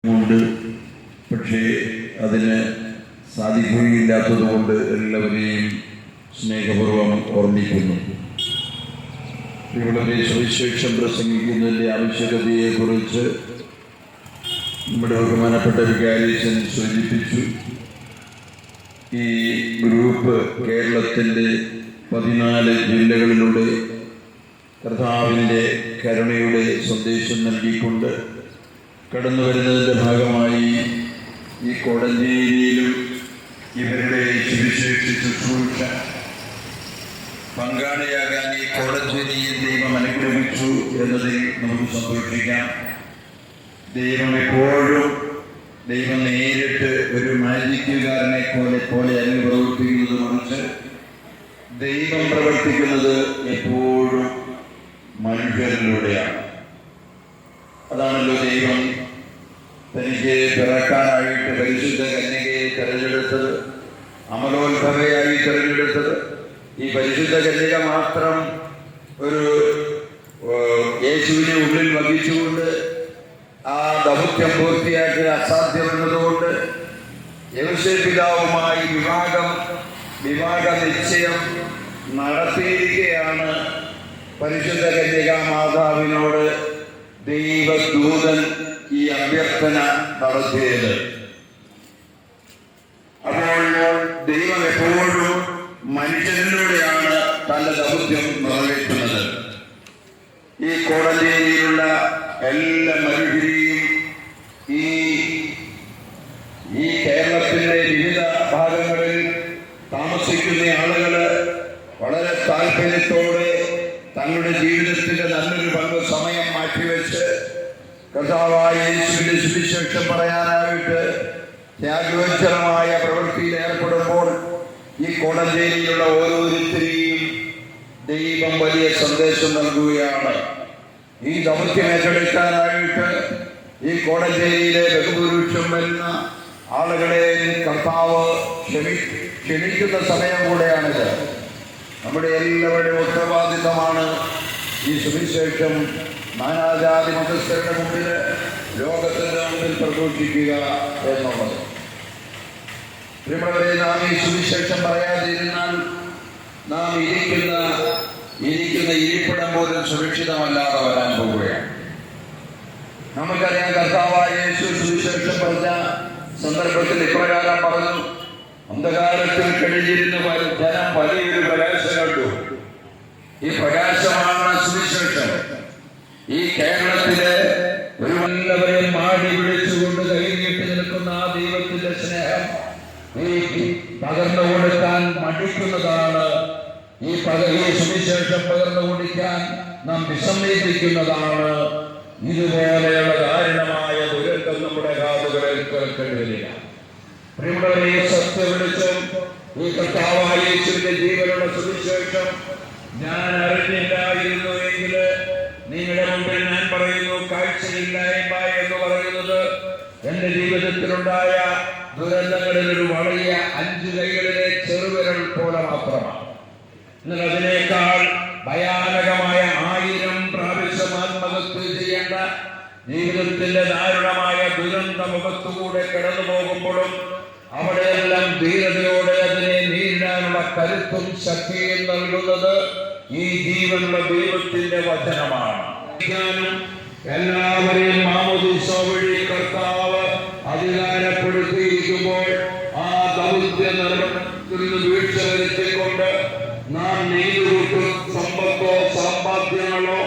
കൊണ്ട് പക്ഷേ അതിന് സാധിക്കുകയില്ലാത്തതുകൊണ്ട് എല്ലാവരെയും സ്നേഹപൂർവ്വം ഓർമ്മിക്കുന്നു. ഇവിടെ സുവിശേഷം പ്രസംഗിക്കുന്നതിൻ്റെ ആവശ്യകതയെക്കുറിച്ച് നമ്മുടെ ബഹുമാനപ്പെട്ട വികാരിയച്ഛൻ സൂചിപ്പിച്ചു. ഈ ഗ്രൂപ്പ് കേരളത്തിൻ്റെ 14 ജില്ലകളിലൂടെ കർത്താവിൻ്റെ കരുണയുടെ സന്ദേശം നൽകിക്കൊണ്ട് കടന്നു വരുന്നതിൻ്റെ ഭാഗമായി ഈ കോടഞ്ചേരിയിലും ഇവരുടെ സുവിശേഷ ശുശ്രൂഷ പങ്കാളിയാകാൻ ഈ കോടഞ്ചേരിയിൽ ദൈവം അനുഗ്രഹിച്ചു എന്നതിൽ നമുക്ക് സന്തോഷിക്കാം. ദൈവം എപ്പോഴും നേരിട്ട് ഒരു മാജിക്കുകാരനെ പോലെ അല്ല പ്രവർത്തിക്കുന്നത്, മറിച്ച് ദൈവം പ്രവർത്തിക്കുന്നത് എപ്പോഴും മനുഷ്യരിലൂടെയാണ്. അതാണല്ലോ ദൈവം തനിക്ക് പിറക്കാനായിട്ട് പരിശുദ്ധ കന്യകയെ തെരഞ്ഞെടുത്തത്, അമലോത്ഭവയായി തെരഞ്ഞെടുത്തത്. ഈ പരിശുദ്ധ കന്യക മാത്രം ഒരു യേശുവിനെ ഉള്ളിൽ വഹിച്ചുകൊണ്ട് ആ ദൗത്യം പൂർത്തിയാക്കുക അസാധ്യമെന്നതുകൊണ്ട് യേശുവിന്റെ പിതാവുമായി വിവാഹ നിശ്ചയം നടത്തിയിരിക്കുകയാണ്. പരിശുദ്ധ കന്യക മാതാവിനോട് ദൈവദൂതൻ ഈ അഭ്യർത്ഥന നടത്തിയത്. അപ്പോൾ ദൈവം എപ്പോഴും മനുഷ്യനിലൂടെയാണ് തന്റെ ദൗത്യം നിറവേറ്റുന്നത്. ഈ കോടതിയിലുള്ള എല്ലാ മനുഷ്യരെയും ഈ കേരളത്തിന്റെ വിവിധ ഭാഗങ്ങളിൽ താമസിക്കുന്ന ആളുകള് വളരെ താല്പര്യത്തോടെ തങ്ങളുടെ ജീവിതത്തിന്റെ നല്ലൊരു പങ്ക് സമയം മാറ്റിവെച്ച് കർത്താവായ യേശുവിന്റെ സുവിശേഷം പറയാനായിട്ട് ത്യാഗോജ്ജലമായ പ്രവൃത്തിയിൽ ഏർപ്പെടുമ്പോൾ ഈ കോടഞ്ചേരിയിലുള്ള ഓരോരുത്തരെയും ദൈവം വലിയ സന്ദേശം നൽകുകയാണ്. ഈ ദൗത്യം ഏറ്റെടുക്കാനായിട്ട് ഈ കോടഞ്ചേരിയിലെ ബഹുഭൂരിപക്ഷം വരുന്ന ആളുകളെ കർത്താവ് ക്ഷണിക്കുന്ന സമയം കൂടെയാണിത്. നമ്മുടെ എല്ലാവരുടെയും ഉത്തരവാദിത്തമാണ് ഈ സുവിശേഷം നാനാജാതി മതസ്ഥരുടെ മുമ്പിൽ, ലോകത്തിന്റെ മുമ്പിൽ പ്രഘോഷിക്കുക എന്നുള്ളത്. പ്രിയമുള്ളവരെ, നാം ഈ സുവിശേഷം പറയാതിരുന്നാൽ നാം ഇരിക്കുന്ന ഇരിപ്പിടം പോലും സുരക്ഷിതമല്ലാതെ വരാൻ പോവുകയാണ്. നമുക്കറിയാം, കർത്താവായ യേശു സുവിശേഷം പറഞ്ഞ സന്ദർഭത്തിൽ ഇപ്രകാരം പറഞ്ഞു: അന്ധകാരത്തിൽ കഴിഞ്ഞിരുന്ന ജനം വലിയൊരു പ്രകാശം കണ്ടു. ഈ പ്രകാശമാണ് സുവിശേഷം. ഈ കേരളത്തിലെ ഒരു എല്ലാവരെയും മാടി വിളിച്ചുകൊണ്ട് കൈനീട്ടി നിൽക്കുന്ന ആ ദൈവത്തിന്റെ സ്നേഹം പകർന്നു കൊടുക്കാൻ മടിക്കുന്നതാണ്. ഈ സുവിശേഷം പകർന്നു കൊടുക്കാൻ നാം വിസമ്മതിക്കുന്നതാണ്. ഇതുപോലെയുള്ള ദാരുണമായ ദുരന്തം നമ്മുടെ കാതുകളിൽ കേൾക്കേണ്ടി വരിക. പ്രിയമുള്ളവരെ, ഈ സത്യം വിളിച്ചും ഈ കർത്താവായ യേശുവിന്റെ ജീവനുള്ള സുവിശേഷം ഞാൻ അറിഞ്ഞില്ലായിരുന്നു എങ്കിൽ നിങ്ങളുടെ മുമ്പിൽ ഞാൻ പറയുന്നു, കാഴ്ചയില്ലായ്മ എന്ന് പറയുന്നത് എന്റെ ജീവിതത്തിലുണ്ടായ ദുരന്തങ്ങളിൽ ഒരു വലിയ 5 കൈകളിലെ ചെറുവിരൽ പോലെ മാത്രമാണ്. എന്നാൽ അതിനേക്കാൾ ഭയാനകമായ 1000 പ്രാവശ്യം ആത്മഹത്യ ചെയ്യേണ്ട ജീവിതത്തിന്റെ ദാരുണമായ ദുരന്ത മുഖത്തുകൂടെ കടന്നു പോകുമ്പോഴും അവിടെയെല്ലാം ധീരതയോടെ അതിനെ നേരിടാനുള്ള കരുത്തും ശക്തിയും നൽകുന്നത് ഈ ജീവനുള്ള ദൈവത്തിന്റെ വചനമാണ്. എല്ലാവരെയും മാമോദീസ വഴി കർത്താവ് അധികാരപ്പെടുത്തിയിരിക്കുമ്പോൾ ആ ദൗത്യ നിർവഹണത്തിൽ നിന്ന് വീഴ്ച വരുത്തിക്കൊണ്ട് നാം നെയ്തുകൂട്ടും സമ്പത്തോ സമ്പാദ്യങ്ങളോ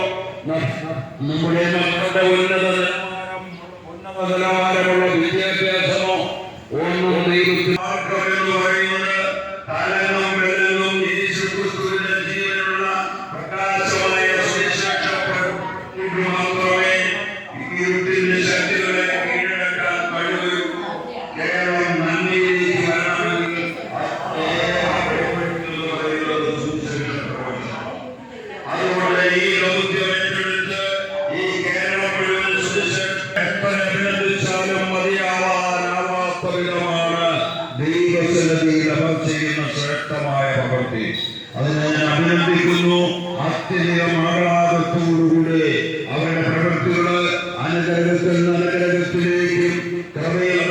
നമ്മുടെ മക്കളുടെ ഉന്നത നിലവാരമുള്ള വിദ്യാഭ്യാസമോ ഒന്നും ദൈവത്തിൽ എന്ന് പറയുന്നത് തലനും വെള്ളനും യേശുക്രിസ്തുവിന്റെ ജീവനുള്ള പ്രകാശമായ സുവിശേഷം മാത്രമേ ഇരുട്ടിന്റെ ശക്തികളെ കീഴടക്കാൻ കഴിയൂ. കേരളം നന്ദിയിലേക്ക് വരണമെങ്കിൽ അതുകൊണ്ട് ഈ ദൗത്യം ഏറ്റെടുത്ത് ഈ കേരളം മുഴുവൻ സുവിശേഷം എത്ര അഭിനന്ദിച്ചാലും മതിയാവാനാവാത്ത വിധമാണ് ദൈവസന്നിധിയിൽ അവർ ചെയ്യുന്ന ശ്രേഷ്ഠമായ പ്രവൃത്തി. അതിനെ ഞാൻ അഭിനന്ദിക്കുന്നു. അത്യധികം ആഹ്ലാദത്തോടുകൂടി അവരുടെ പ്രവൃത്തികള് അനുഗ്രഹത്തിൽ അനുഗ്രഹത്തിലേക്ക് കൃപയും